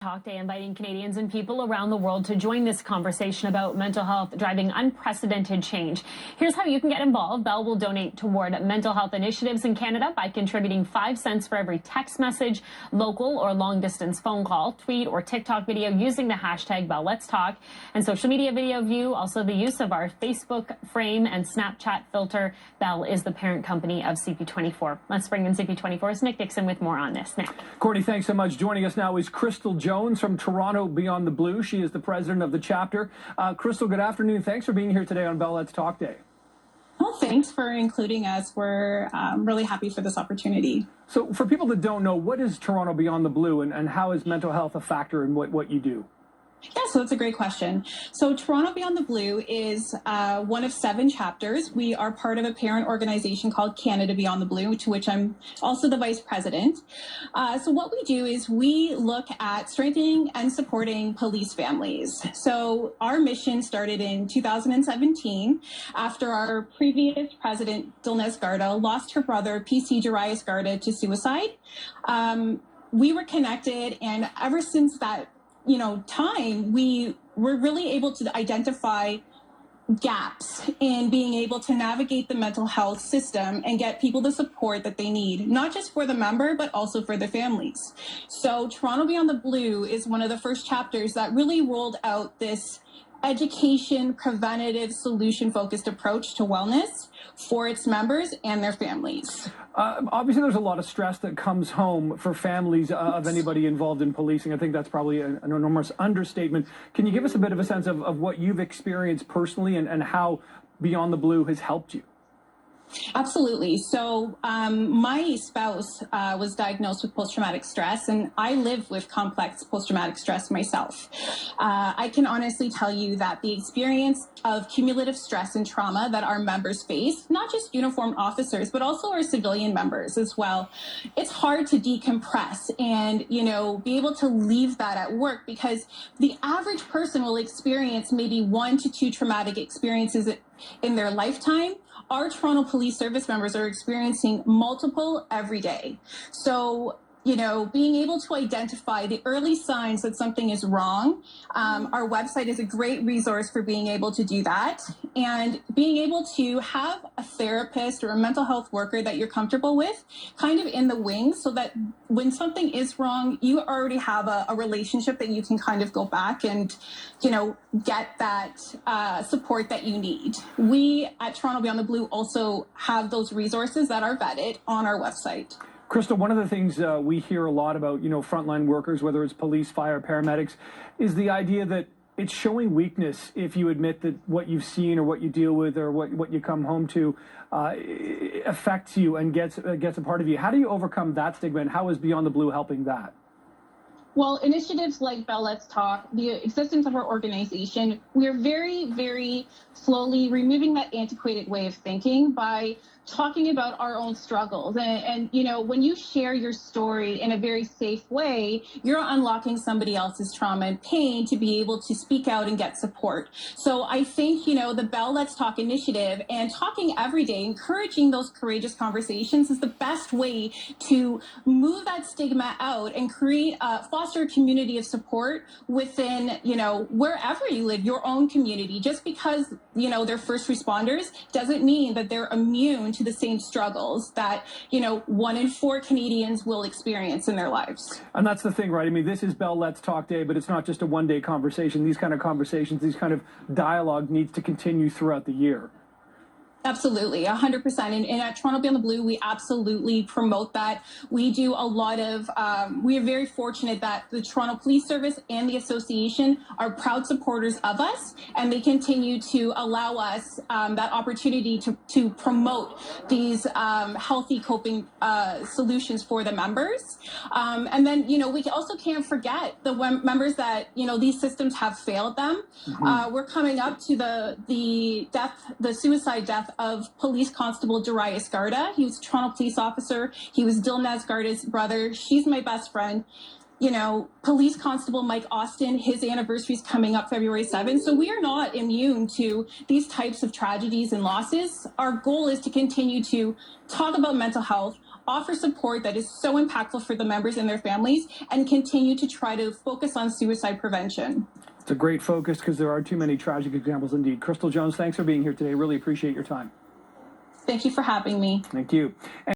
Talk Day, inviting Canadians and people around the world to join this conversation about mental health driving unprecedented change. Here's how you can get involved. Bell will donate toward mental health initiatives in Canada by contributing 5 cents for every text message, local or long distance phone call, tweet or TikTok video using the hashtag Bell Let's Talk, and social media video view. Also the use of our Facebook frame and Snapchat filter. Bell is the parent company of CP24. Let's bring in CP24's Nick Dixon with more on this. Nick. Courtney, thanks so much. Joining us now is Kristal Jones from Toronto Beyond the Blue. She is the president of the chapter. Kristal, good afternoon. Thanks for being here today on Bell Let's Talk Day. Well, thanks for including us. We're really happy for this opportunity. So for people that don't know, what is Toronto Beyond the Blue and how is mental health a factor in what you do? Yeah, so that's a great question. So Toronto Beyond the Blue is one of 7 chapters. We are part of a parent organization called Canada Beyond the Blue, to which I'm also the vice president. So what we do is we look at strengthening and supporting police families. So our mission started in 2017 after our previous president, Dilnes Garda, lost her brother, PC Jarius Garda, to suicide. We were connected, and ever since that time, we were really able to identify gaps in being able to navigate the mental health system and get people the support that they need, not just for the member, but also for the families. So Toronto Beyond the Blue is one of the first chapters that really rolled out this education, preventative, solution-focused approach to wellness for its members and their families. Obviously, there's a lot of stress that comes home for families of anybody involved in policing. I think that's probably an enormous understatement. Can you give us a bit of a sense of what you've experienced personally and how Beyond the Blue has helped you? Absolutely. So my spouse was diagnosed with post-traumatic stress, and I live with complex post-traumatic stress myself. I can honestly tell you that the experience of cumulative stress and trauma that our members face, not just uniformed officers, but also our civilian members as well, it's hard to decompress and, be able to leave that at work, because the average person will experience maybe 1 to 2 traumatic experiences in their lifetime. Our Toronto Police Service members are experiencing multiple every day. So, being able to identify the early signs that something is wrong, our website is a great resource for being able to do that. And being able to have a therapist or a mental health worker that you're comfortable with kind of in the wings, so that when something is wrong, you already have a relationship that you can kind of go back and, get that support that you need. We at Toronto Beyond the Blue also have those resources that are vetted on our website. Kristal, one of the things we hear a lot about, frontline workers, whether it's police, fire, paramedics, is the idea that it's showing weakness if you admit that what you've seen or what you deal with or what you come home to affects you and gets a part of you. How do you overcome that stigma, and how is Beyond the Blue helping that? Well, initiatives like Bell Let's Talk, the existence of our organization, we're very, very slowly removing that antiquated way of thinking by talking about our own struggles. And when you share your story in a very safe way, you're unlocking somebody else's trauma and pain to be able to speak out and get support. So I think, the Bell Let's Talk initiative and talking every day, encouraging those courageous conversations is the best way to move that stigma out and create, foster a community of support within, wherever you live, your own community. Just because, they're first responders doesn't mean that they're immune to the same struggles that 1 in 4 Canadians will experience in their lives. And that's the thing, right? I mean, this is Bell Let's Talk Day, but it's not just a one-day conversation. These kind of conversations, these kind of dialogue needs to continue throughout the year. Absolutely, 100%. And at Toronto Beyond the Blue, we absolutely promote that. We do a lot of, we are very fortunate that the Toronto Police Service and the association are proud supporters of us, and they continue to allow us that opportunity to promote these healthy coping solutions for the members. And then, we also can't forget the members that, these systems have failed them. Mm-hmm. We're coming up to the suicide death of Police Constable Jarius Garda. He was a Toronto police officer. He was Dilnes Garda's brother. She's my best friend. Police Constable Mike Austin, his anniversary is coming up February 7th. So we are not immune to these types of tragedies and losses. Our goal is to continue to talk about mental health, offer support that is so impactful for the members and their families, and continue to try to focus on suicide prevention. It's a great focus because there are too many tragic examples indeed. Kristal Jones, thanks for being here today. Really appreciate your time. Thank you for having me. Thank you.